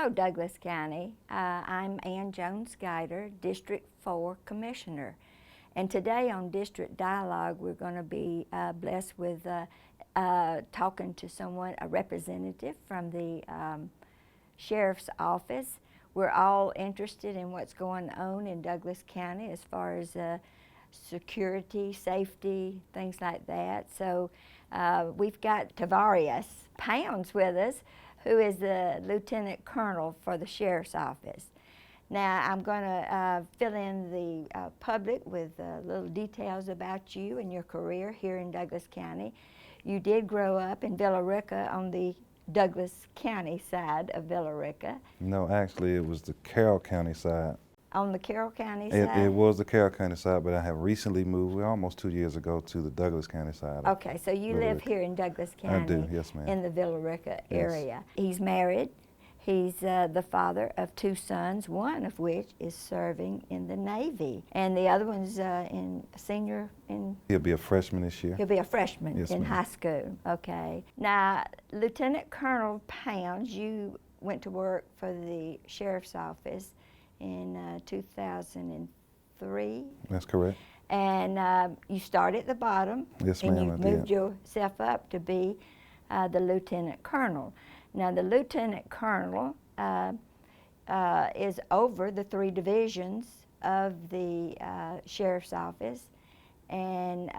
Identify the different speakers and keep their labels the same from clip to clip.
Speaker 1: Hello, Douglas County. I'm Ann Jones-Guider, District 4 Commissioner. And today on District Dialogue, we're going to be blessed with talking to someone, a representative from the Sheriff's Office. We're all interested in what's going on in Douglas County as far as security, safety, things like that. So we've got Tarvarreus Pounds with us, who is the Lieutenant Colonel for the Sheriff's Office. Now, I'm going to fill in the public with little details about you and your career here in Douglas County. You did grow up in Villa Rica on the Douglas County side of Villa Rica.
Speaker 2: No, actually, it was the Carroll County side.
Speaker 1: On the Carroll County side?
Speaker 2: It was the Carroll County side, but I have recently moved, almost 2 years ago, to the Douglas County side.
Speaker 1: Okay, so you live here in Douglas County?
Speaker 2: I do, yes, ma'am.
Speaker 1: In the Villa Rica area. Yes. He's married. He's the father of 2 sons, one of which is serving in the Navy, and the other one's in senior in...
Speaker 2: He'll be a freshman this year.
Speaker 1: He'll be a freshman, yes, in high school, okay. Now, Lieutenant Colonel Pounds, you went to work for the Sheriff's Office in 2003.
Speaker 2: That's correct.
Speaker 1: And you start at the bottom.
Speaker 2: Yes,
Speaker 1: and
Speaker 2: ma'am,
Speaker 1: you moved yourself up to be the Lieutenant Colonel. Now, the Lieutenant Colonel is over the 3 divisions of the Sheriff's Office, and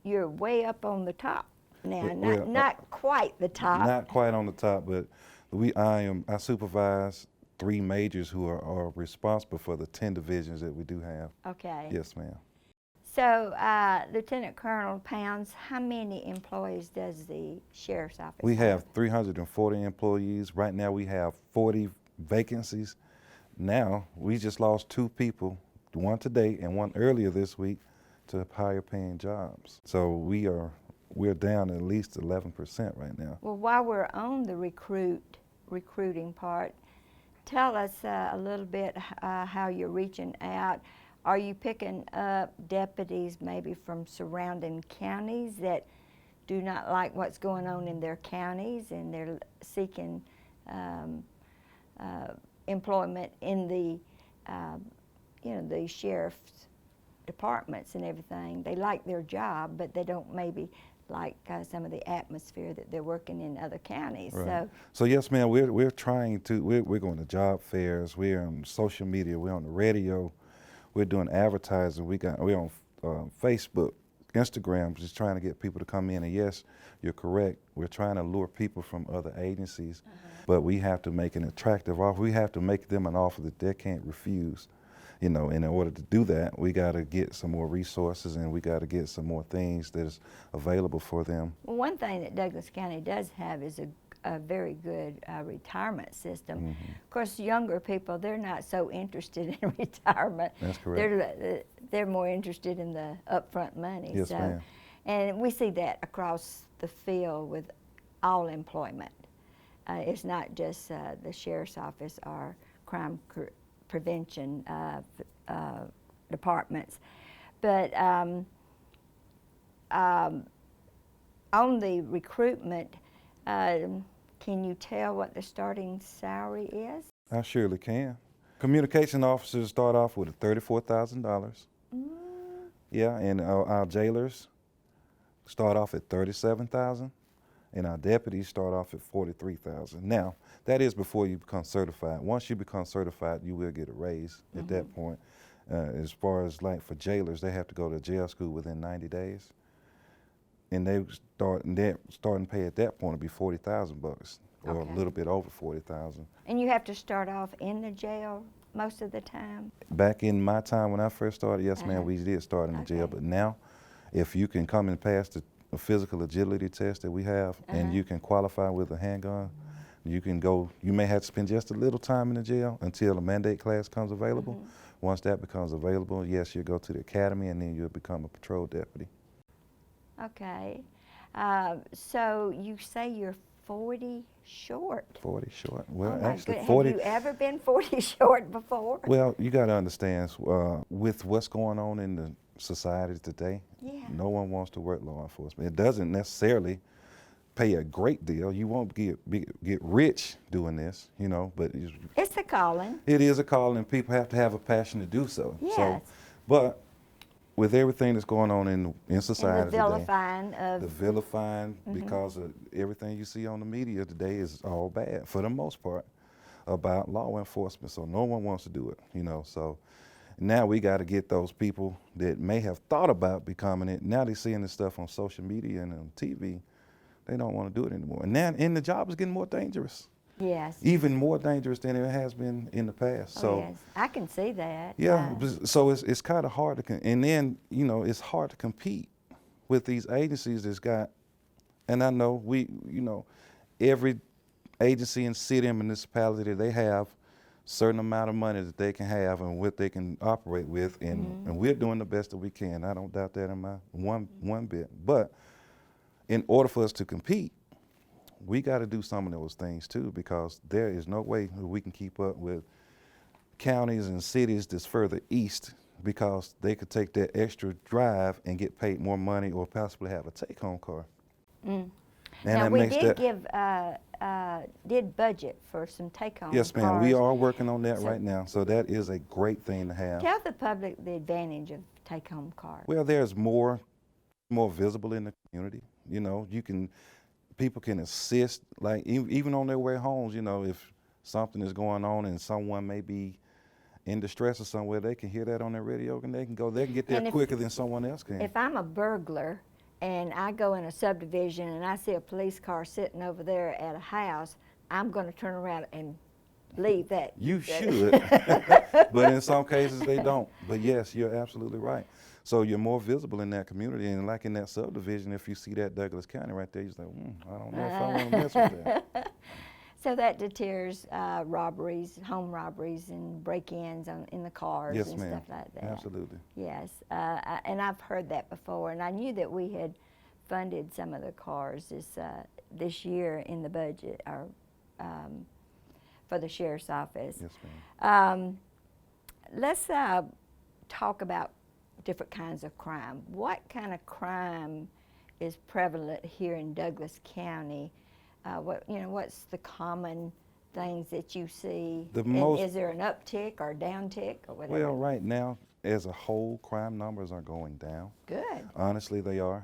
Speaker 1: you're way up on the top. Now, not quite the top.
Speaker 2: Not quite on the top, but I supervise 3 majors who are responsible for the 10 divisions that we do have.
Speaker 1: Okay.
Speaker 2: Yes, ma'am.
Speaker 1: So, Lieutenant Colonel Pounds, how many employees does the Sheriff's Office have?
Speaker 2: We have 340 employees. Right now we have 40 vacancies. Now, we just lost 2 people, one today and one earlier this week, to higher paying jobs. So we're down at least 11% right now.
Speaker 1: Well, while we're on the recruiting part, tell us a little bit how you're reaching out. Are you picking up deputies maybe from surrounding counties that do not like what's going on in their counties, and they're seeking employment in the, the sheriff's departments and everything? They like their job, but they don't maybe like some of the atmosphere that they're working in other counties.
Speaker 2: Right. So yes, ma'am, we're trying to, we're going to job fairs, we're on social media, we're on the radio, we're doing advertising, we're on Facebook, Instagram, just trying to get people to come in. And yes, you're correct, we're trying to lure people from other agencies, but we have to make an attractive offer. We have to make them an offer that they can't refuse. You know, and in order to do that, we got to get some more resources, and we got to get some more things that is available for them.
Speaker 1: Well, one thing that Douglas County does have is a very good retirement system.
Speaker 2: Mm-hmm.
Speaker 1: Of course, younger people, they're not so interested in retirement.
Speaker 2: That's correct.
Speaker 1: They're more interested in the upfront money.
Speaker 2: Yes, ma'am.
Speaker 1: And we see that across the field with all employment. It's not just the Sheriff's Office or crime prevention departments. But on the recruitment, can you tell what the starting salary is?
Speaker 2: I surely can. Communication officers start off with $34,000. Yeah, and our jailers start off at $37,000, and our deputies start off at $43,000. Now, that is before you become certified. Once you become certified, you will get a raise at that point. As far as like for jailers, they have to go to jail school within 90 days. And their starting pay at that point will be $40,000, or a little bit over $40,000.
Speaker 1: And you have to start off in the jail most of the time?
Speaker 2: Back in my time when I first started, yes, ma'am, we did start in the jail. But now, if you can come and pass the physical agility test that we have, and you can qualify with a handgun, you can go. You may have to spend just a little time in the jail until a mandate class comes available. Once that becomes available, yes, you go to the academy, and then you'll become a patrol deputy.
Speaker 1: Okay. So you say you're 40 short.
Speaker 2: 40 short. Well,
Speaker 1: oh
Speaker 2: actually,
Speaker 1: goodness.
Speaker 2: 40.
Speaker 1: Have you ever been 40 short before?
Speaker 2: Well, you got to understand, with what's going on in the society today, no one wants to work law enforcement. It doesn't necessarily pay a great deal. You won't get rich doing this, you know, but
Speaker 1: It's a calling.
Speaker 2: it is a calling, and people have to have a passion to do so.
Speaker 1: Yes.
Speaker 2: So, but with everything that's going on in society
Speaker 1: And the
Speaker 2: today,
Speaker 1: vilifying of.
Speaker 2: the vilifying because of everything you see on the media today is all bad for the most part about law enforcement. So no one wants to do it, you know. So now we got to get those people that may have thought about becoming it. Now they're seeing this stuff on social media and on TV. They don't want to do it anymore. And the job is getting more dangerous.
Speaker 1: Yes.
Speaker 2: Even more dangerous than it has been in the past.
Speaker 1: Oh,
Speaker 2: So
Speaker 1: yes. I can see that.
Speaker 2: yeah, so it's kind of hard to, and then, you know, it's hard to compete with these agencies that's got, and I know you know, every agency and city and municipality, they have certain amount of money that they can have and what they can operate with, and we're doing the best that we can. I don't doubt that in my one bit. But in order for us to compete, we got to do some of those things too, because there is no way that we can keep up with counties and cities that's further east, because they could take that extra drive and get paid more money or possibly have a take-home car. And
Speaker 1: Now
Speaker 2: that
Speaker 1: we
Speaker 2: makes
Speaker 1: did
Speaker 2: that,
Speaker 1: did budget for some take-home
Speaker 2: yes, ma'am,
Speaker 1: cars.
Speaker 2: we are working on that
Speaker 1: So-
Speaker 2: right now. So that is a great thing to have.
Speaker 1: Tell the public the advantage of take-home cars.
Speaker 2: Well, there's more visible in the community. You know, people can assist, like even on their way homes. You know, if something is going on and someone may be in distress or somewhere, they can hear that on their radio and they can get there
Speaker 1: And if-
Speaker 2: quicker than someone else can.
Speaker 1: If I'm a burglar and I go in a subdivision and I see a police car sitting over there at a house, I'm going to turn around and leave that.
Speaker 2: You should, but in some cases they don't. But yes, you're absolutely right. So you're more visible in that community, and like in that subdivision, if you see that Douglas County right there, you're like, I don't know if I want to mess with that.
Speaker 1: So that deters robberies, home robberies, and break-ins in the cars
Speaker 2: Yes,
Speaker 1: and
Speaker 2: ma'am.
Speaker 1: stuff like that.
Speaker 2: Absolutely.
Speaker 1: Yes, and I've heard that before, and I knew that we had funded some of the cars this year in the budget, or for the sheriff's office.
Speaker 2: Yes, ma'am.
Speaker 1: Let's talk about different kinds of crime. What kind of crime is prevalent here in Douglas County? What's the common things that you see? Is there an uptick or downtick or whatever?
Speaker 2: Well, right now, as a whole, crime numbers are going down.
Speaker 1: Good.
Speaker 2: Honestly, they are,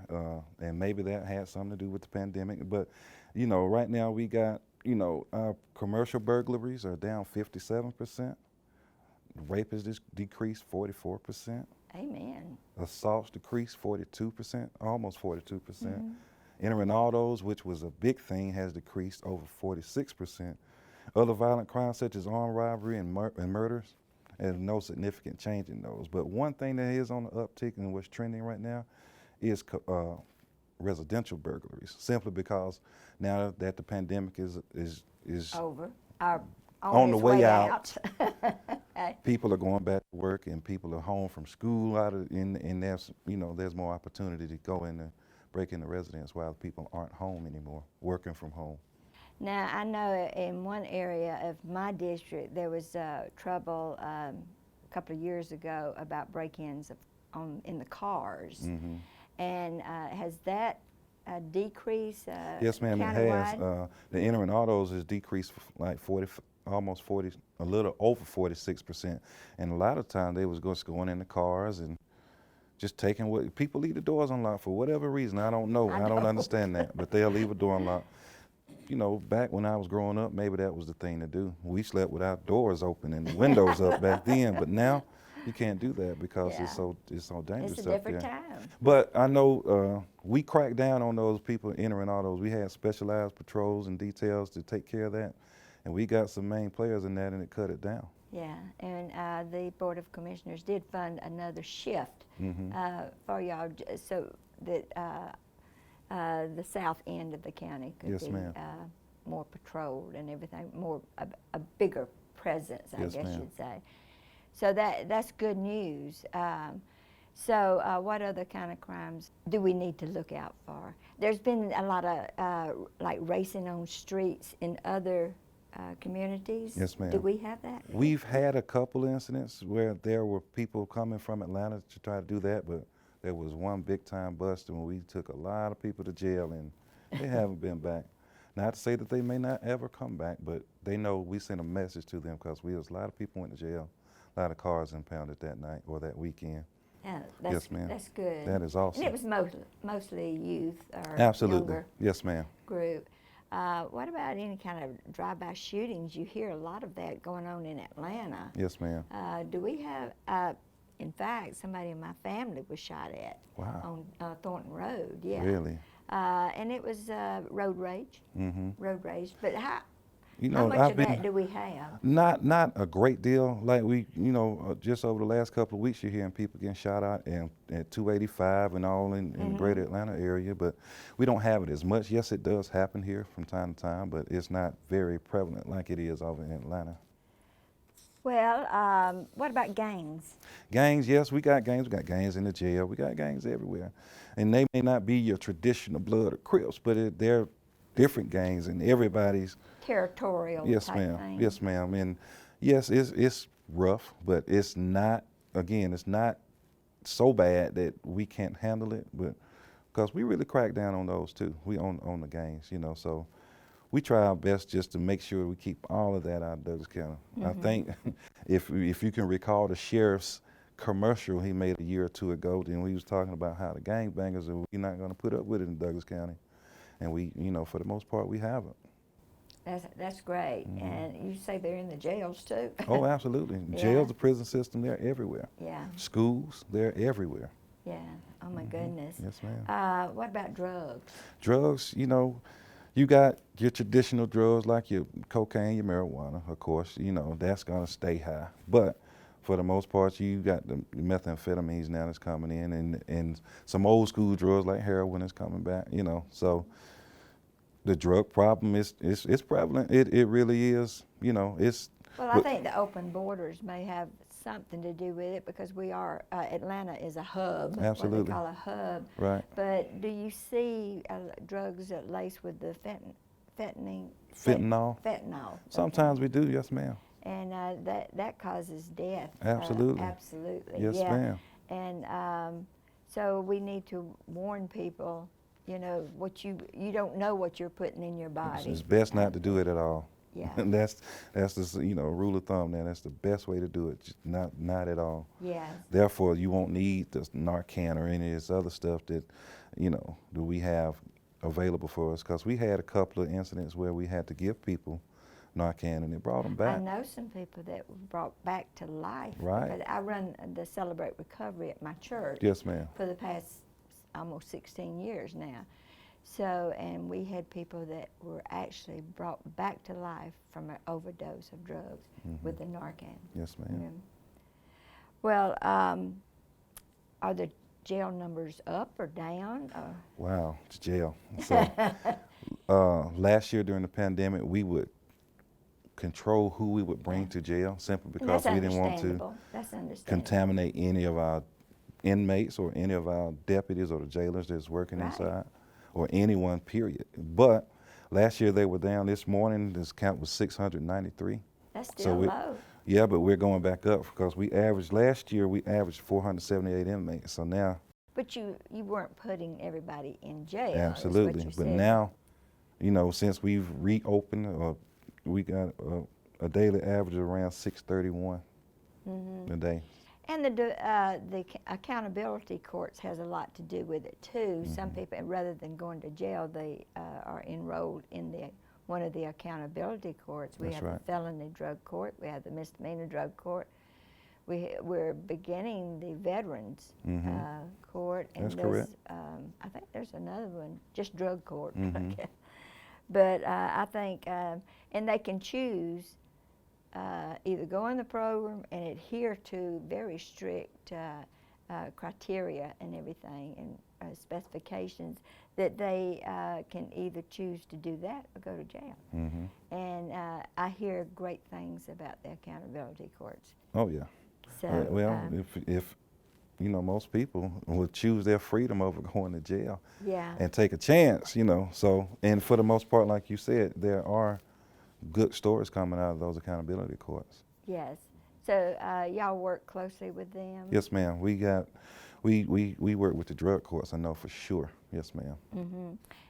Speaker 2: and maybe that had something to do with the pandemic. But, you know, right now we got, you know, our commercial burglaries are down 57%. Rape has decreased 44%.
Speaker 1: Amen.
Speaker 2: Assaults decreased 42%, almost 42%. Entering autos, which was a big thing, has decreased over 46%. Other violent crimes such as armed robbery and murders, there's no significant change in those. But one thing that is on the uptick and what's trending right now is residential burglaries, simply because now that the pandemic is
Speaker 1: Over.
Speaker 2: on the
Speaker 1: its
Speaker 2: way out.
Speaker 1: Okay.
Speaker 2: People are going back to work and people are home from school and there's more opportunity to go in and break into residence while people aren't home anymore, working from home.
Speaker 1: Now, I know in one area of my district there was trouble a couple of years ago about break-ins in the cars. And has that decreased
Speaker 2: Yes, ma'am, it has.
Speaker 1: countywide?
Speaker 2: The entering autos has decreased like almost 40, a little over 46%. And a lot of times they was just going in the cars and just taking what people leave the doors unlocked for whatever reason. I don't know. I don't understand that, but they'll leave a door unlocked. You know, back when I was growing up, maybe that was the thing to do. We slept with our doors open and the windows up back then, but now you can't do that because
Speaker 1: Yeah.
Speaker 2: it's so dangerous
Speaker 1: It's a
Speaker 2: up
Speaker 1: different
Speaker 2: there.
Speaker 1: time.
Speaker 2: But I know we cracked down on those people entering autos. We had specialized patrols and details to take care of that, and we got some main players in that, and it cut it down.
Speaker 1: Yeah, and the Board of Commissioners did fund another shift for y'all, so that the south end of the county could
Speaker 2: Yes,
Speaker 1: be
Speaker 2: ma'am.
Speaker 1: more patrolled and everything, a bigger presence, I
Speaker 2: Yes,
Speaker 1: guess
Speaker 2: ma'am.
Speaker 1: you'd say. So that's good news. So what other kind of crimes do we need to look out for? There's been a lot of like racing on streets in other communities.
Speaker 2: Yes, ma'am.
Speaker 1: Do we have that?
Speaker 2: We've had a couple incidents where there were people coming from Atlanta to try to do that, but there was one big time bust and we took a lot of people to jail, and They haven't been back. Not to say that they may not ever come back, but they know we sent a message to them because a lot of people went to jail. A lot of cars impounded that night or that weekend.
Speaker 1: Yeah,
Speaker 2: Yes, ma'am.
Speaker 1: That's good.
Speaker 2: That is awesome.
Speaker 1: And it was mostly youth or
Speaker 2: Absolutely.
Speaker 1: younger
Speaker 2: Yes, ma'am.
Speaker 1: group. What about any kind of drive-by shootings? You hear a lot of that going on in Atlanta.
Speaker 2: Yes, ma'am.
Speaker 1: Do we have, in fact, somebody in my family was shot at
Speaker 2: Wow.
Speaker 1: on Thornton Road, yeah.
Speaker 2: Really?
Speaker 1: And it was road rage.
Speaker 2: Mm-hmm.
Speaker 1: Road rage. But how
Speaker 2: You
Speaker 1: much
Speaker 2: I've
Speaker 1: of
Speaker 2: been
Speaker 1: that do we have?
Speaker 2: not a great deal. Like just over the last couple of weeks, you're hearing people getting shot at 285 and all in the greater Atlanta area, but we don't have it as much. Yes, it does happen here from time to time, but it's not very prevalent like it is over in Atlanta.
Speaker 1: Well, what about gangs?
Speaker 2: Gangs, yes, we got gangs. We got gangs in the jail. We got gangs everywhere. And they may not be your traditional blood or Crips, but they're different gangs, and everybody's
Speaker 1: Territorial
Speaker 2: yes,
Speaker 1: type
Speaker 2: ma'am.
Speaker 1: thing.
Speaker 2: Yes, ma'am. And yes, it's rough, but it's not, again, it's not so bad that we can't handle it, but because we really crack down on those too. We on the gangs, so we try our best just to make sure we keep all of that out of Douglas County. I think if you can recall the sheriff's commercial he made a year or two ago, then we was talking about how the gangbangers are we're not going to put up with it in Douglas County, and we, for the most part, we haven't.
Speaker 1: That's great. And you say they're in the jails too?
Speaker 2: Oh, absolutely.
Speaker 1: Yeah.
Speaker 2: Jails, the prison system, they're everywhere.
Speaker 1: Yeah.
Speaker 2: Schools, they're everywhere.
Speaker 1: Yeah. Oh my goodness.
Speaker 2: Yes, ma'am.
Speaker 1: What about drugs?
Speaker 2: Drugs, you got your traditional drugs like your cocaine, your marijuana, of course, that's going to stay high. But for the most part, you got the methamphetamines now that's coming in, and some old school drugs like heroin is coming back, so the drug problem is prevalent. It really is, it's.
Speaker 1: Well, I think the open borders may have something to do with it because we are, Atlanta is a hub.
Speaker 2: Absolutely.
Speaker 1: What they call a hub.
Speaker 2: Right.
Speaker 1: But do you see drugs that lace with the fentanyl?
Speaker 2: Fentanyl. Sometimes we do, yes, ma'am.
Speaker 1: And that causes death.
Speaker 2: Absolutely.
Speaker 1: Absolutely.
Speaker 2: Yes,
Speaker 1: yeah.
Speaker 2: ma'am.
Speaker 1: And so we need to warn people, what you don't know what you're putting in your body.
Speaker 2: It's best not to do it at all.
Speaker 1: Yeah.
Speaker 2: And that's the rule of thumb. Now that's the best way to do it. Just not at all.
Speaker 1: Yes.
Speaker 2: Therefore, you won't need the Narcan or any of this other stuff that that we have available for us. Because we had a couple of incidents where we had to give people Narcan and it brought them back.
Speaker 1: I know some people that were brought back to life.
Speaker 2: Right.
Speaker 1: But I run the Celebrate Recovery at my church.
Speaker 2: Yes, ma'am.
Speaker 1: For the past almost 16 years now. So, and we had people that were actually brought back to life from an overdose of drugs with the Narcan.
Speaker 2: Yes, ma'am.
Speaker 1: Yeah. Well, are the jail numbers up or down?
Speaker 2: Wow, it's jail. So, last year during the pandemic, we would control who we would bring to jail simply because we didn't want to contaminate any of our inmates or any of our deputies or the jailers that's working inside, or anyone, period. But last year they were down. This morning, this count was 693.
Speaker 1: That's still low.
Speaker 2: Yeah, but we're going back up because last year we averaged 478 inmates. So now.
Speaker 1: But you weren't putting everybody in jail.
Speaker 2: Absolutely. But now, since we've reopened, we got a daily average of around 631 a day.
Speaker 1: And the accountability courts has a lot to do with it too. Some people, rather than going to jail, they are enrolled in one of the accountability courts. We have the felony drug court. We have the misdemeanor drug court. We're beginning the veterans court. And
Speaker 2: that's correct.
Speaker 1: I think there's another one, just drug court. But I think, and they can choose either go in the program and adhere to very strict criteria and everything and specifications that they can either choose to do that or go to jail. And I hear great things about the accountability courts.
Speaker 2: Oh yeah.
Speaker 1: So,
Speaker 2: if most people would choose their freedom over going to jail.
Speaker 1: Yeah.
Speaker 2: And take a chance, So, and for the most part, like you said, there are good stories coming out of those accountability courts.
Speaker 1: Yes. So y'all work closely with them?
Speaker 2: Yes, ma'am. We work with the drug courts, I know for sure. Yes, ma'am.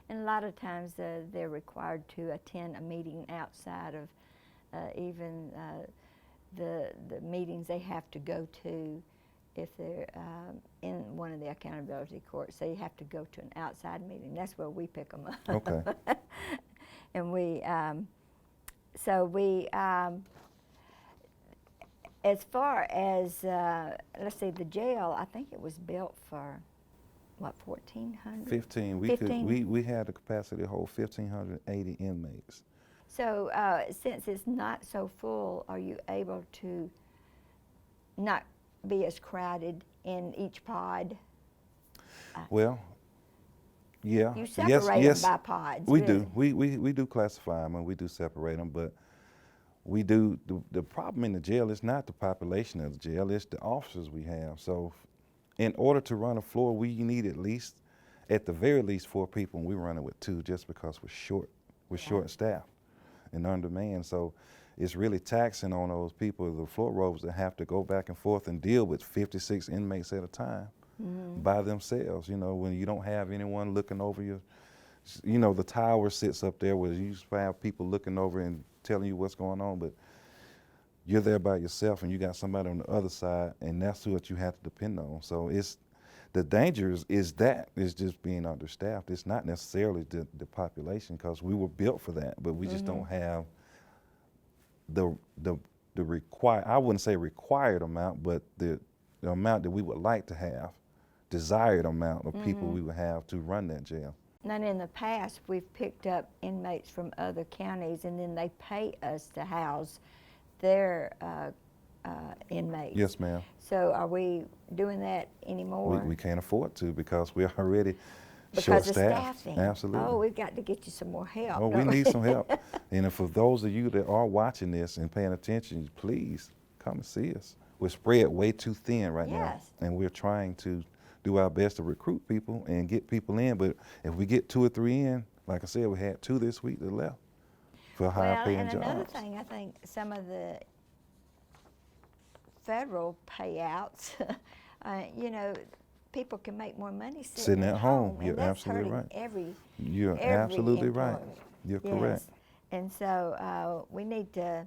Speaker 1: And a lot of times they're required to attend a meeting outside of even the meetings they have to go to. If they're in one of the accountability courts, they have to go to an outside meeting. That's where we pick them up.
Speaker 2: Okay.
Speaker 1: And we, so we, as far as, let's see, the jail, I think it was built for, what, 1,400?
Speaker 2: 15. We
Speaker 1: 15?
Speaker 2: we had the capacity to hold 1,580 inmates.
Speaker 1: So since it's not so full, are you able to not be as crowded in each pod?
Speaker 2: Well, yeah.
Speaker 1: You separate
Speaker 2: yes,
Speaker 1: them by pods.
Speaker 2: We
Speaker 1: really.
Speaker 2: do. We do classify them and we do separate them, but we do. The problem in the jail is not the population of the jail; it's the officers we have. So, in order to run a floor, we need at the very least 4 people, and we run it with 2 just because we're short. We're short staffed and undermanned. So, it's really taxing on those people, the floor rovers, that have to go back and forth and deal with 56 inmates at a time. By themselves, you know, when you don't have anyone looking over you. You know, the tower sits up there where you have people looking over and telling you what's going on, but you're there by yourself and you got somebody on the other side, and that's what you have to depend on. So it's the danger is just being understaffed. It's not necessarily the population, because we were built for that, but we just don't have the required, I wouldn't say required amount, but the amount that we would like to have, desired amount of people we would have to run that jail.
Speaker 1: And in the past, we've picked up inmates from other counties, and then they pay us to house their inmates.
Speaker 2: Yes, ma'am.
Speaker 1: So are we doing that anymore?
Speaker 2: We can't afford to, because we're already
Speaker 1: because of
Speaker 2: short-staffed.
Speaker 1: staffing.
Speaker 2: Absolutely.
Speaker 1: Oh, we've got to get you some more help.
Speaker 2: Oh, we need some help. And for those of you that are watching this and paying attention, please come and see us. We're spread way too thin right now, and we're trying to do our best to recruit people and get people in. But if we get 2 or 3 in, like I said, we had 2 this week that left for higher paying jobs.
Speaker 1: And another thing, I think some of the federal payouts, you know, people can make more money sitting at home.
Speaker 2: You're
Speaker 1: that's
Speaker 2: absolutely right. You're
Speaker 1: every
Speaker 2: absolutely right.
Speaker 1: employment.
Speaker 2: You're
Speaker 1: Yes.
Speaker 2: correct.
Speaker 1: And so we need to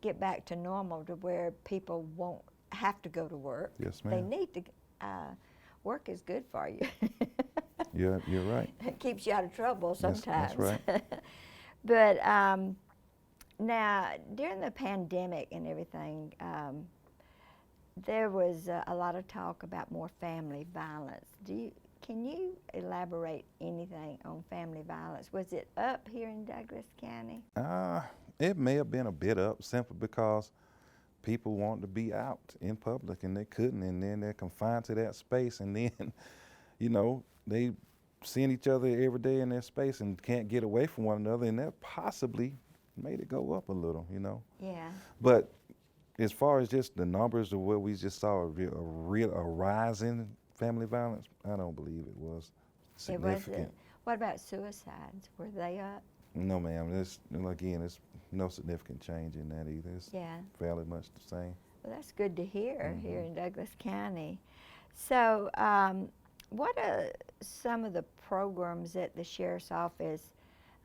Speaker 1: get back to normal, to where people won't have to go to work.
Speaker 2: Yes,
Speaker 1: They
Speaker 2: ma'am.
Speaker 1: need to. Work is good for you.
Speaker 2: You're right.
Speaker 1: It keeps you out of trouble sometimes.
Speaker 2: That's right.
Speaker 1: But now, during the pandemic and everything, there was a lot of talk about more family violence. Can you elaborate anything on family violence? Was it up here in Douglas County?
Speaker 2: It may have been a bit up, simply because people want to be out in public and they couldn't, and then they're confined to that space, and then, you know, they seeing each other every day in their space and can't get away from one another, and that possibly made it go up a little, you know.
Speaker 1: Yeah.
Speaker 2: But as far as just the numbers of where we just saw a rise in family violence, I don't believe it was significant.
Speaker 1: What about suicides? Were they up?
Speaker 2: No, ma'am. There's no significant change in that either. It's fairly much the same.
Speaker 1: Well, that's good to hear here in Douglas County. So, what are some of the programs that the Sheriff's Office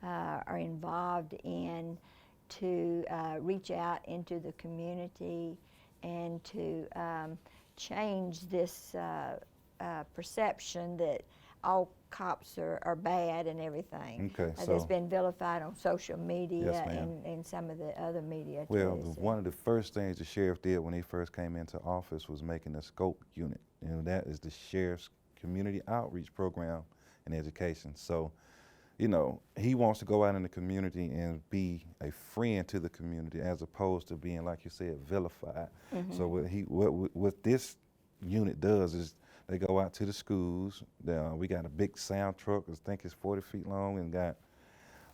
Speaker 1: are involved in to reach out into the community and to change this perception that all cops are bad and everything?
Speaker 2: Okay,
Speaker 1: that's been vilified on social media and some of the other media.
Speaker 2: Well, one of the first things the sheriff did when he first came into office was making a SCOPE unit, and that is the Sheriff's Community Outreach Program and Education. So, you know, he wants to go out in the community and be a friend to the community, as opposed to being, like you said, vilified. So what this unit does is they go out to the schools. We got a big sound truck, I think it's 40 feet long, and got,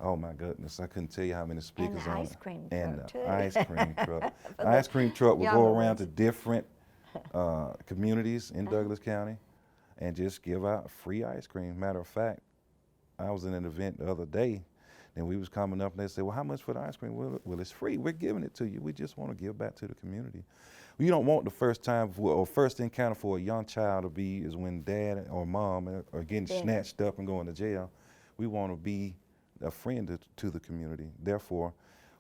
Speaker 2: oh my goodness, I couldn't tell you how many speakers on it.
Speaker 1: And the ice cream truck, too.
Speaker 2: Ice cream truck. The ice cream truck will go around to different communities in Douglas County and just give out free ice cream. Matter of fact, I was in an event the other day And we was coming up and they said, well, how much for the ice cream? Well, it's free. We're giving it to you. We just want to give back to the community. You don't want the first time or first encounter for a young child to be is when dad or mom are getting snatched up and going to jail. We want to be a friend to the community. Therefore,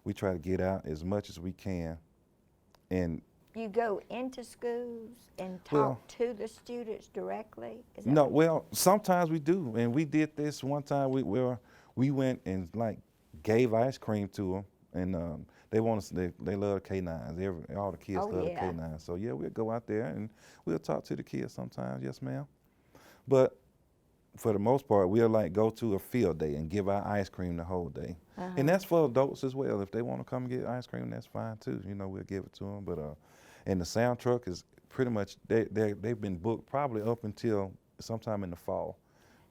Speaker 2: we try to get out as much as we can. And
Speaker 1: you go into schools and talk to the students directly?
Speaker 2: No, well, sometimes we do. And we did this one time. We went and like gave ice cream to them. And they want us. They love the K9s. All the kids love the K9s. So yeah, we'll go out there and we'll talk to the kids sometimes. Yes, ma'am. But for the most part, we'll like go to a field day and give out ice cream the whole day. And that's for adults as well. If they want to come and get ice cream, that's fine too. You know, we'll give it to them. But and the sound truck is pretty much they've been booked probably up until sometime in the fall.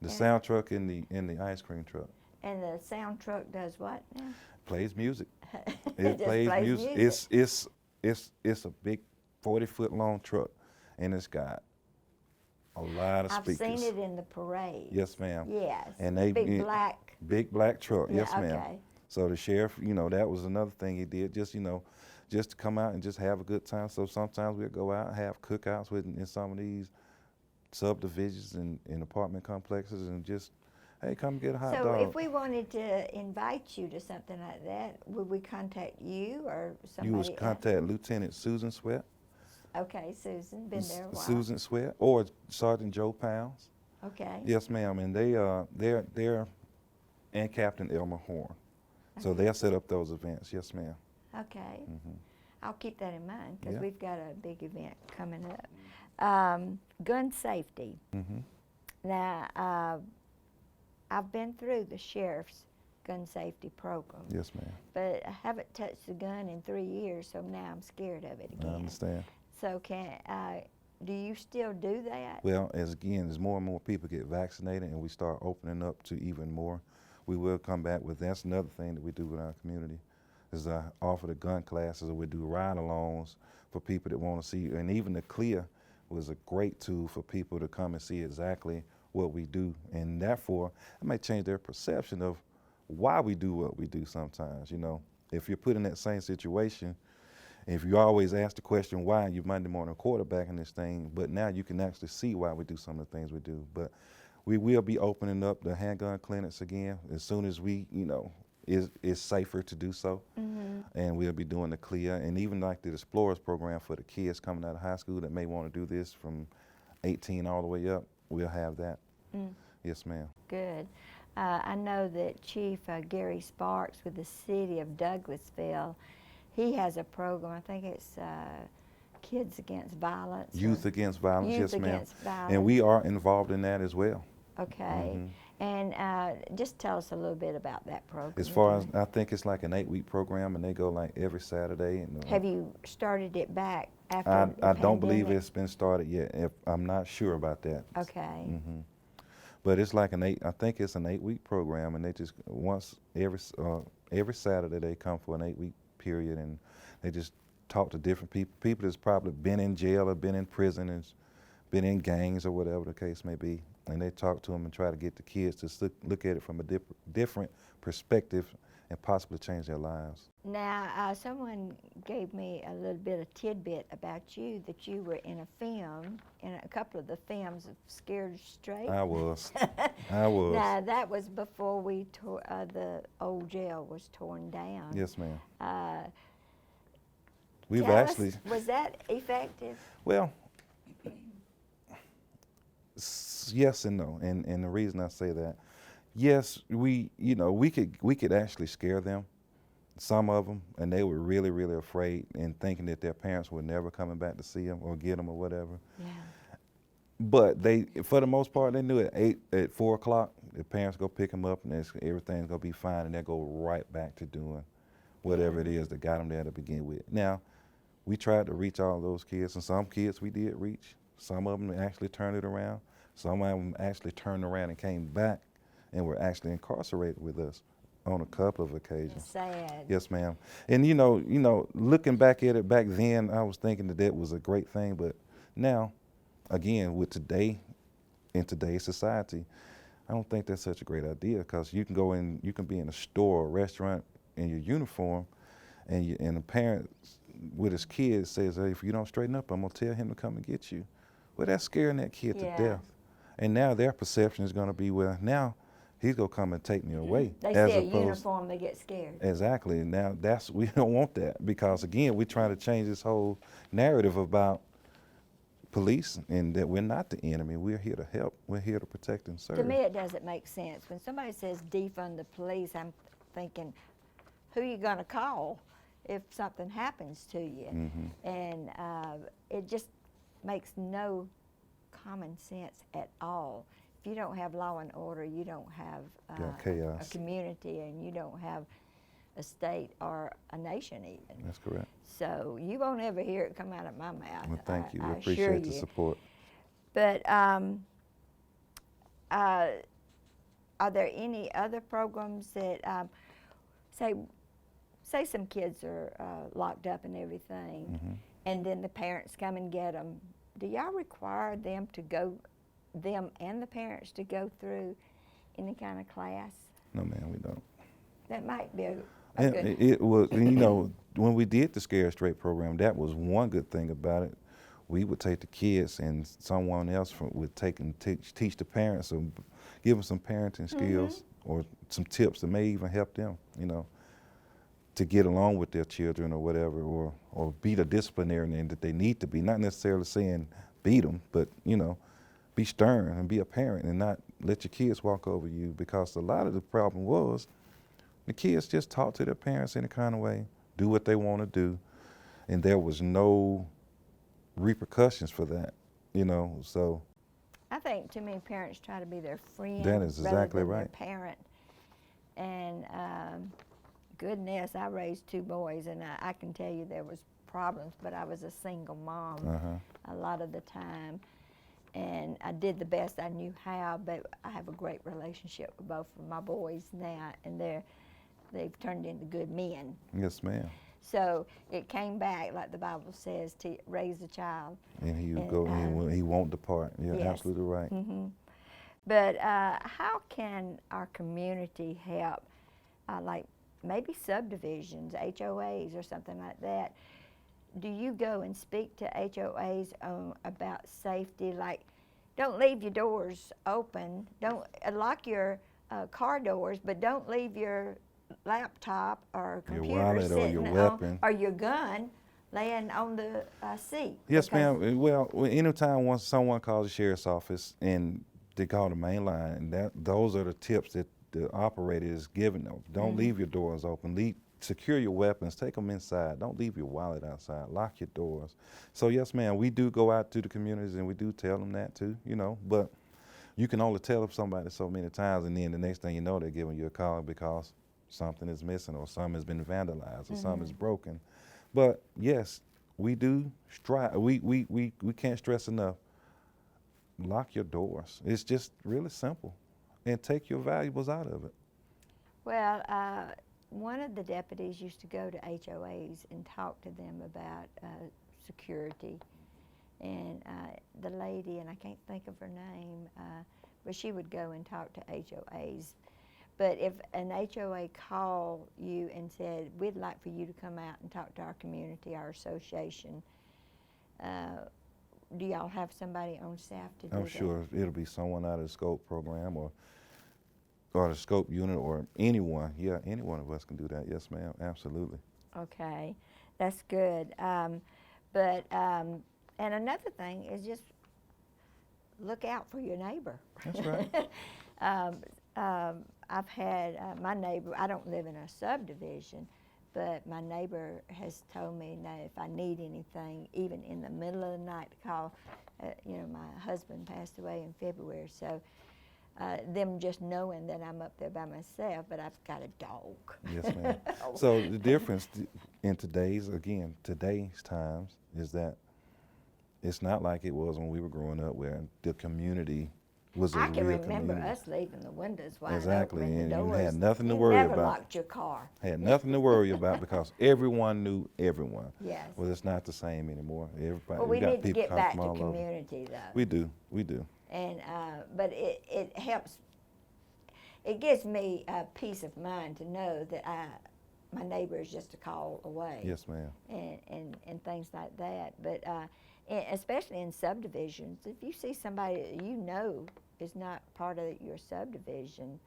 Speaker 2: The sound truck and the ice cream truck.
Speaker 1: And the sound truck does what now?
Speaker 2: Plays music. It plays music. It's a big 40-foot long truck, and it's got a lot of speakers.
Speaker 1: I've seen it in the parade.
Speaker 2: Yes, ma'am.
Speaker 1: Yes.
Speaker 2: And they
Speaker 1: big
Speaker 2: black truck.
Speaker 1: Yeah,
Speaker 2: yes, ma'am.
Speaker 1: okay.
Speaker 2: So the sheriff, you know, that was another thing he did. Just to come out and just have a good time. So sometimes we'll go out and have cookouts in some of these subdivisions and apartment complexes and just, hey, come get a hot dog.
Speaker 1: So if we wanted to invite you to something like that, would we contact you or somebody?
Speaker 2: You would contact Lieutenant Susan Sweat.
Speaker 1: Okay, Susan, been there a while.
Speaker 2: Susan Sweat or Sergeant Joe Pounds.
Speaker 1: Okay.
Speaker 2: Yes, ma'am, and they're and Captain Elmer Horn. So they'll set up those events. Yes, ma'am.
Speaker 1: Okay.
Speaker 2: Mm-hmm.
Speaker 1: I'll keep that in mind because we've got a big event coming up. Gun safety.
Speaker 2: Mm-hmm.
Speaker 1: Now, I've been through the sheriff's gun safety program.
Speaker 2: Yes, ma'am.
Speaker 1: But I haven't touched the gun in 3 years, so now I'm scared of it again.
Speaker 2: I understand.
Speaker 1: So do you still do that?
Speaker 2: Well, as more and more people get vaccinated and we start opening up to even more, we will come back with, that's another thing that we do with our community, is offer the gun classes, or we do ride-alongs for people that want to see, and even the CLEAR was a great tool for people to come and see exactly what we do, and therefore it may change their perception of why we do what we do sometimes. You know, if you're put in that same situation, if you always ask the question why, you Monday morning quarterbacking this thing, but now you can actually see why we do some of the things we do. But we will be opening up the handgun clinics again as soon as we, you know, it's safer to do so. Mm-hmm. And we'll be doing the CLEAR and even like the Explorers program for the kids coming out of high school that may want to do this from 18 all the way up. We'll have that. Mm. Yes, ma'am.
Speaker 1: Good. I know that Chief Gary Sparks with the city of Douglasville, he has a program, I think it's Kids Against Violence.
Speaker 2: Youth Against Violence,
Speaker 1: Youth
Speaker 2: yes, ma'am.
Speaker 1: Against Violence.
Speaker 2: And we are involved in that as well.
Speaker 1: Okay.
Speaker 2: Mm-hmm.
Speaker 1: And just tell us a little bit about that program.
Speaker 2: As far as, I think it's like an 8-week program, and they go like every Saturday. And,
Speaker 1: have you started it back after
Speaker 2: I don't believe it's been started yet. I'm not sure about that.
Speaker 1: Okay.
Speaker 2: Mm-hmm. But it's like I think it's an 8-week program, and they just every Saturday they come for an 8-week period, and they just talk to different people that's probably been in jail or been in prison and been in gangs or whatever the case may be, and they talk to them and try to get the kids to look at it from a different perspective and possibly change their lives.
Speaker 1: Now, someone gave me a little bit of tidbit about you, that you were in a film, in a couple of the films of Scared Straight.
Speaker 2: I was. I was.
Speaker 1: Now, that was before the old jail was torn down.
Speaker 2: Yes, ma'am.
Speaker 1: Was that effective?
Speaker 2: Well, yes and no, and the reason I say that, yes, we could actually scare them, some of them, and they were really, really afraid and thinking that their parents were never coming back to see them or get them or whatever.
Speaker 1: Yeah.
Speaker 2: But they, for the most part, they knew at 4 o'clock, the parents go pick them up and everything's gonna be fine, and they go right back to doing whatever it is that got them there to begin with. Now, we tried to reach all those kids, and some kids we did reach. Some of them actually turned it around. Some of them actually turned around and came back and were actually incarcerated with us on a couple of occasions.
Speaker 1: Sad.
Speaker 2: Yes, ma'am. And you know, looking back at it back then, I was thinking that was a great thing, but now, again, in today's society, I don't think that's such a great idea, because you can go in, you can be in a store or restaurant in your uniform, and a parent with his kid says, hey, if you don't straighten up, I'm gonna tell him to come and get you. Well, that's scaring that kid to death. And now their perception is gonna be, well, now he's gonna come and take me away.
Speaker 1: They
Speaker 2: as
Speaker 1: see a
Speaker 2: opposed,
Speaker 1: uniform, they get scared.
Speaker 2: exactly. Now we don't want that, because again, we're trying to change this whole narrative about police, and that we're not the enemy. We're here to help. We're here to protect and serve.
Speaker 1: To me, it doesn't make sense. When somebody says defund the police, I'm thinking, who are you going to call if something happens to you?
Speaker 2: Mm-hmm.
Speaker 1: And it just makes no common sense at all. If you don't have law and order, you don't have
Speaker 2: chaos.
Speaker 1: a community, and you don't have a state or a nation even.
Speaker 2: That's correct.
Speaker 1: So you won't ever hear it come out of my mouth.
Speaker 2: Well, thank you.
Speaker 1: I
Speaker 2: We
Speaker 1: assure
Speaker 2: appreciate the
Speaker 1: you.
Speaker 2: support.
Speaker 1: But are there any other programs that, say some kids are locked up and everything,
Speaker 2: Mm-hmm.
Speaker 1: and then the parents come and get them? Do y'all require them and the parents to go through any kind of class?
Speaker 2: No, ma'am, we don't.
Speaker 1: That might be a
Speaker 2: And
Speaker 1: good.
Speaker 2: it was, you know, when we did the Scared Straight program, that was one good thing about it. We would take the kids, and someone else would take and teach the parents, or give them some parenting skills or some tips that may even help them, you know, to get along with their children or whatever, or be the disciplinarian that they need to be. Not necessarily saying beat them, but, you know, be stern and be a parent and not let your kids walk over you, because a lot of the problem was the kids just talk to their parents any kind of way, do what they want to do, and there was no repercussions for that, you know. So
Speaker 1: I think too many parents try to be their friend
Speaker 2: that is exactly
Speaker 1: rather than
Speaker 2: right.
Speaker 1: their parent. And goodness, I raised two boys, and I can tell you there was problems, but I was a single mom a lot of the time. And I did the best I knew how, but I have a great relationship with both of my boys now, and they've turned into good men.
Speaker 2: Yes, ma'am.
Speaker 1: So it came back, like the Bible says, to raise a child.
Speaker 2: And he would go, and he won't depart. You're
Speaker 1: Yes.
Speaker 2: absolutely right.
Speaker 1: Mm-hmm. But how can our community help, like maybe subdivisions, HOAs or something like that? Do you go and speak to HOAs about safety? Like, don't leave your doors open. Don't lock your car doors, but don't leave your laptop or computer
Speaker 2: wallet or
Speaker 1: sitting
Speaker 2: your weapon.
Speaker 1: or your gun laying on the seat.
Speaker 2: Yes,
Speaker 1: because-
Speaker 2: ma'am. Well, anytime once someone calls the sheriff's office and they call the main line, and those are the tips that the operator is giving them. Don't leave your doors open. Secure your weapons. Take them inside. Don't leave your wallet outside. Lock your doors. So yes, ma'am, we do go out to the communities, and we do tell them that too, you know. But you can only tell somebody so many times, and then the next thing you know, they're giving you a call because something is missing, or something has been vandalized, or something is broken. But yes, we do strive. We can't stress enough. Lock your doors. It's just really simple, and take your valuables out of it.
Speaker 1: Well, one of the deputies used to go to HOAs and talk to them about security. And the lady, and I can't think of her name, but she would go and talk to HOAs. But if an HOA called you and said, we'd like for you to come out and talk to our community, our association, do y'all have somebody on staff to do that?
Speaker 2: I'm sure it'll be someone out of the SCOPE program, or the SCOPE unit, or anyone. Yeah, any one of us can do that. Yes, ma'am, absolutely.
Speaker 1: Okay, that's good. And another thing is just look out for your neighbor.
Speaker 2: That's right.
Speaker 1: I've had my neighbor, I don't live in a subdivision, but my neighbor has told me that if I need anything, even in the middle of the night, to call. You know, my husband passed away in February, so them just knowing that I'm up there by myself, but I've got a dog.
Speaker 2: Yes, ma'am. So the difference in today's times is that it's not like it was when we were growing up, where the community was a
Speaker 1: I can
Speaker 2: real
Speaker 1: remember
Speaker 2: community.
Speaker 1: us leaving the windows wide
Speaker 2: Exactly,
Speaker 1: open,
Speaker 2: and
Speaker 1: the
Speaker 2: you
Speaker 1: doors.
Speaker 2: had nothing to
Speaker 1: You
Speaker 2: worry
Speaker 1: never
Speaker 2: about.
Speaker 1: locked your car.
Speaker 2: Had nothing to worry about, because everyone knew everyone.
Speaker 1: Yes.
Speaker 2: Well, it's not the same anymore. Everybody.
Speaker 1: Well, we
Speaker 2: got
Speaker 1: need to
Speaker 2: people
Speaker 1: get
Speaker 2: coming
Speaker 1: back
Speaker 2: from
Speaker 1: to
Speaker 2: all over.
Speaker 1: community, though.
Speaker 2: We do.
Speaker 1: And but it helps it gives me a peace of mind to know that my neighbor is just a call away.
Speaker 2: Yes, ma'am.
Speaker 1: And things like that. But especially in subdivisions, if you see somebody that you know is not part of your subdivision,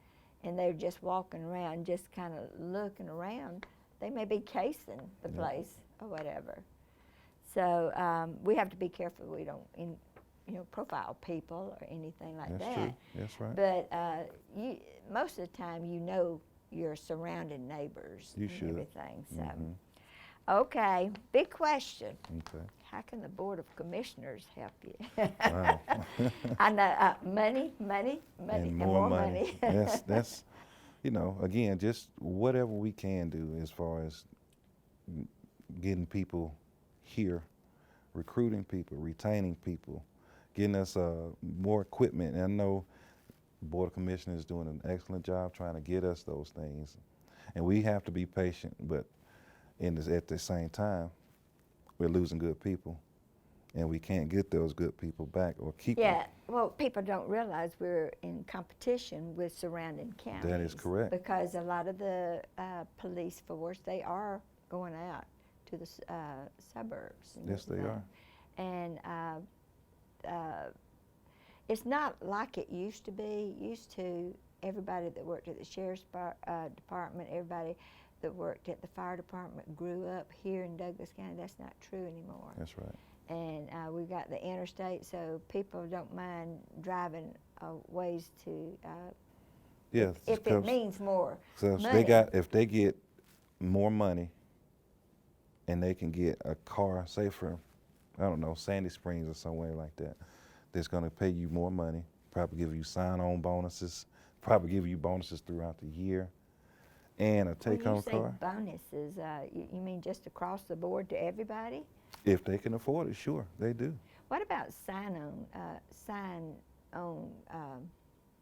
Speaker 1: and they're just walking around, just kind of looking around, they may be casing the place or whatever. So we have to be careful we don't, profile people or anything like
Speaker 2: That's
Speaker 1: that.
Speaker 2: true. That's right.
Speaker 1: But most of the time, your surrounding neighbors
Speaker 2: You
Speaker 1: and
Speaker 2: should.
Speaker 1: everything. So,
Speaker 2: Mhm.
Speaker 1: okay, big question.
Speaker 2: Okay.
Speaker 1: How can the Board of Commissioners help you?
Speaker 2: Wow.
Speaker 1: I know money,
Speaker 2: And more money. That's again, just whatever we can do as far as getting people here, recruiting people, retaining people, getting us more equipment. And I know the Board of Commissioners is doing an excellent job trying to get us those things. And we have to be patient, but at the same time, we're losing good people. And we can't get those good people back or keep them.
Speaker 1: Yeah, well, people don't realize we're in competition with surrounding counties.
Speaker 2: That is correct.
Speaker 1: Because a lot of the police force, they are going out to the suburbs. And
Speaker 2: Yes, they
Speaker 1: everything.
Speaker 2: are.
Speaker 1: And it's not like it used to be. Used to, everybody that worked at the sheriff's department, everybody that worked at the fire department grew up here in Douglas County. That's not true anymore.
Speaker 2: That's right.
Speaker 1: And we've got the interstate, so people don't mind driving ways to,
Speaker 2: Yeah,
Speaker 1: if it means more
Speaker 2: so
Speaker 1: money.
Speaker 2: if they get more money and they can get a car, say for, I don't know, Sandy Springs or somewhere like that, that's going to pay you more money, probably give you sign-on bonuses, probably give you bonuses throughout the year, and a take-home car.
Speaker 1: When you say bonuses, you mean just across the board to everybody?
Speaker 2: If they can afford it, sure, they do.
Speaker 1: What about sign-on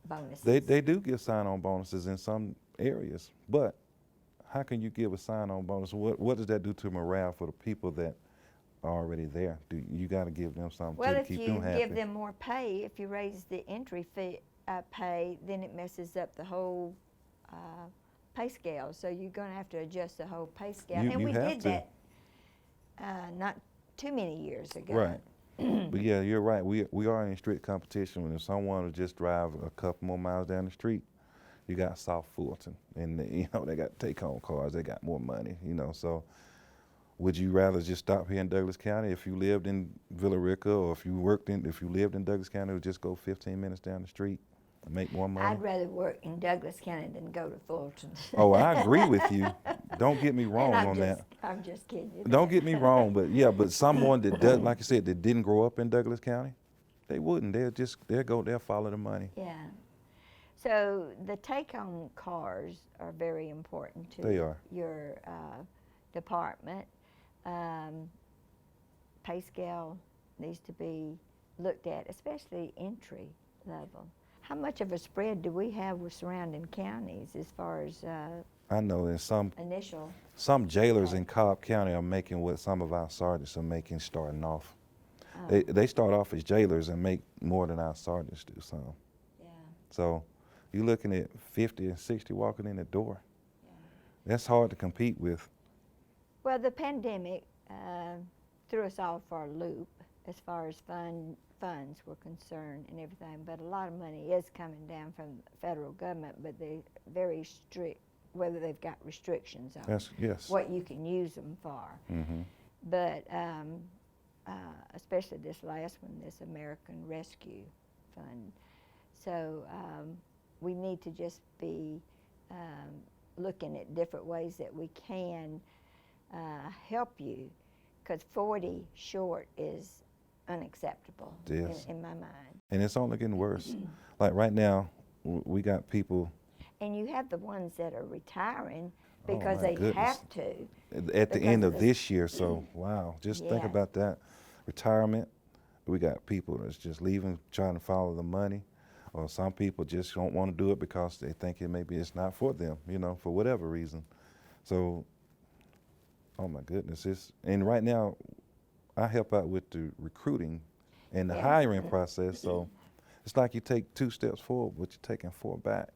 Speaker 1: bonuses?
Speaker 2: They do give sign-on bonuses in some areas, but how can you give a sign-on bonus? What does that do to morale for the people that are already there? You got to give them something to keep them happy.
Speaker 1: Well, if you give them more pay, if you raise the entry fee pay, then it messes up the whole pay scale. So you're going to have to adjust the whole pay scale. And we did that not too many years ago.
Speaker 2: Right. But yeah, you're right. We are in strict competition. When if someone will just drive a couple more miles down the street, you got South Fulton, and they got take-home cars. They got more money. So would you rather just stop here in Douglas County if you lived in Villa Rica, or if you lived in Douglas County, would just go 15 minutes down the street and make more money?
Speaker 1: I'd rather work in Douglas County than go to Fulton.
Speaker 2: Oh, I agree with you. Don't get me wrong on that.
Speaker 1: I'm just kidding you.
Speaker 2: Don't get me wrong, but someone that does, like I said, that didn't grow up in Douglas County, they wouldn't. They'll follow the money.
Speaker 1: Yeah. So the take-home cars are very important to your department. Pay scale needs to be looked at, especially entry level. How much of a spread do we have with surrounding counties as far as
Speaker 2: I know in some jailers in Cobb County are making what some of our sergeants are making starting off. Oh. They start off as jailers and make more than our sergeants do.
Speaker 1: Yeah.
Speaker 2: So you're looking at 50 and 60 walking in the door. Yeah. That's hard to compete with.
Speaker 1: Well, the pandemic threw us all for a loop as far as funds were concerned and everything, but a lot of money is coming down from the federal government, but they're very strict whether they've got restrictions on what you can use them for.
Speaker 2: Mm-hmm.
Speaker 1: But especially this last one, this American Rescue Fund. So we need to just be looking at different ways that we can help you, because 40 short is unacceptable in my mind.
Speaker 2: And it's only getting worse. Like right now, we got people.
Speaker 1: And you have the ones that are retiring because they have to.
Speaker 2: At the end of this year, so wow, just think about that. Retirement, we got people that's just leaving, trying to follow the money, or some people just don't want to do it because they think maybe it's not for them, for whatever reason. So, oh my goodness, and right now, I help out with the recruiting and the hiring process, so it's like you take 2 steps forward, but you're taking 4 back.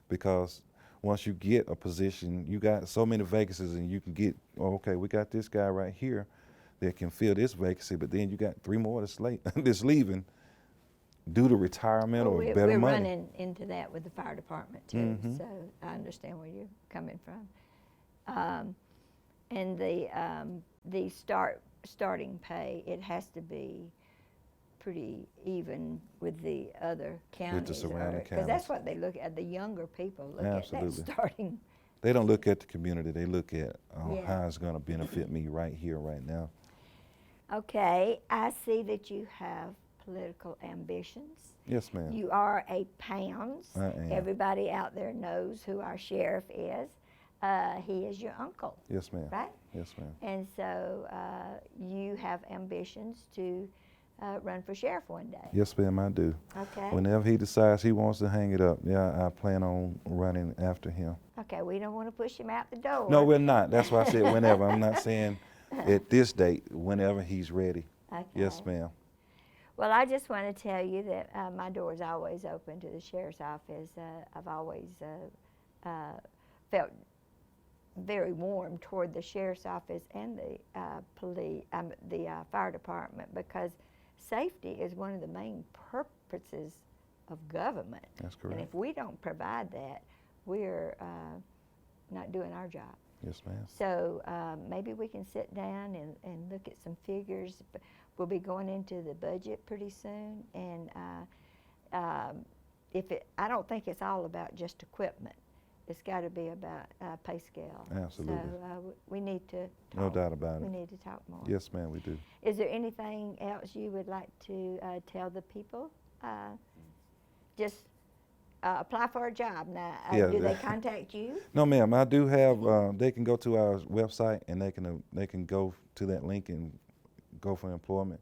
Speaker 2: because once you get a position, you got so many vacancies, and you can get, oh, okay, we got this guy right here that can fill this vacancy, but then you got 3 more that's late, that's leaving due to retirement
Speaker 1: Well,
Speaker 2: or
Speaker 1: we're
Speaker 2: better money.
Speaker 1: running into that with the fire department too,
Speaker 2: Mhm.
Speaker 1: so I understand where you're coming from. And the starting pay, it has to be pretty even with the other counties.
Speaker 2: surrounding
Speaker 1: Because that's
Speaker 2: counties.
Speaker 1: what they look at, the younger people look
Speaker 2: Absolutely.
Speaker 1: at that starting.
Speaker 2: They don't look at the community, they look at
Speaker 1: Yeah.
Speaker 2: how it's gonna benefit me right here, right now.
Speaker 1: Okay, I see that you have political ambitions.
Speaker 2: Yes, ma'am.
Speaker 1: You are a Pounds.
Speaker 2: I am.
Speaker 1: Everybody out there knows who our sheriff is. He is your uncle,
Speaker 2: Yes, ma'am.
Speaker 1: right?
Speaker 2: Yes, ma'am.
Speaker 1: And so you have ambitions to run for sheriff one day.
Speaker 2: Yes, ma'am, I do.
Speaker 1: Okay.
Speaker 2: Whenever he decides he wants to hang it up, yeah, I plan on running after him.
Speaker 1: Okay, we don't want to push him out the door.
Speaker 2: No, we're not. That's why I said whenever. I'm not saying at this date, whenever he's ready.
Speaker 1: Okay.
Speaker 2: Yes, ma'am.
Speaker 1: Well, I just want to tell you that my door is always open to the sheriff's office. I've always felt very warm toward the sheriff's office and the fire department, because safety is one of the main purposes of government.
Speaker 2: That's
Speaker 1: And
Speaker 2: correct.
Speaker 1: if we don't provide that, we're not doing our job.
Speaker 2: Yes, ma'am.
Speaker 1: So maybe we can sit down and look at some figures. We'll be going into the budget pretty soon, and I don't think it's all about just equipment. It's got to be about pay scale.
Speaker 2: Absolutely.
Speaker 1: So we need to talk.
Speaker 2: No doubt about
Speaker 1: We
Speaker 2: it.
Speaker 1: need to talk more.
Speaker 2: Yes, ma'am, we do.
Speaker 1: Is there anything else you would like to tell the people? Just apply for a job. Now,
Speaker 2: Yeah,
Speaker 1: do they
Speaker 2: that-
Speaker 1: contact you?
Speaker 2: No, ma'am, I do have, they can go to our website and they can go to that link and go for employment.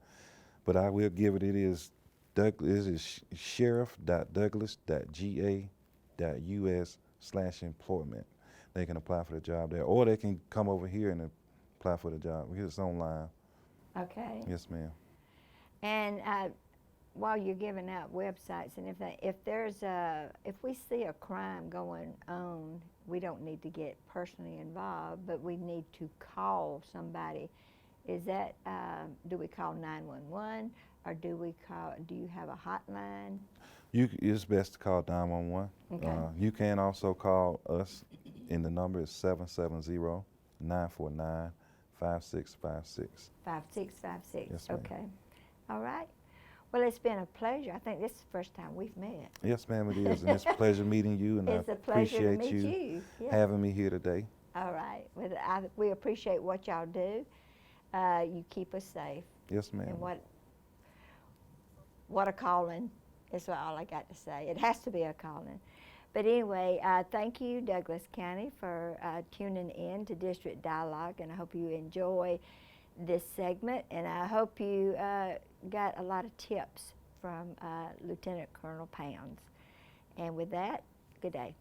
Speaker 2: But I will give it, it is sheriff.douglas.ga.us/employment. They can apply for the job there, or they can come over here and apply for the job. It's online.
Speaker 1: Okay.
Speaker 2: Yes, ma'am.
Speaker 1: And while you're giving out websites and if we see a crime going on, we don't need to get personally involved, but we need to call somebody. Is that, do we call 911, or do you have a hotline?
Speaker 2: It's best to call 911.
Speaker 1: Okay.
Speaker 2: You can also call us, and the number is 770-949-5656.
Speaker 1: 5656.
Speaker 2: Yes, ma'am.
Speaker 1: Okay. All right. Well, it's been a pleasure. I think this is the first time we've met.
Speaker 2: Yes, ma'am, it is, and it's a pleasure meeting you, and
Speaker 1: It's
Speaker 2: I
Speaker 1: a pleasure to
Speaker 2: appreciate
Speaker 1: meet you. Yeah.
Speaker 2: having me here today.
Speaker 1: All right. Well, we appreciate what y'all do. You keep us safe.
Speaker 2: Yes, ma'am.
Speaker 1: And what a calling is all I got to say. It has to be a calling. But anyway, thank you, Douglas County, for tuning in to District Dialogue, and I hope you enjoy this segment, and I hope you got a lot of tips from Lieutenant Colonel Pounds. And with that, good day.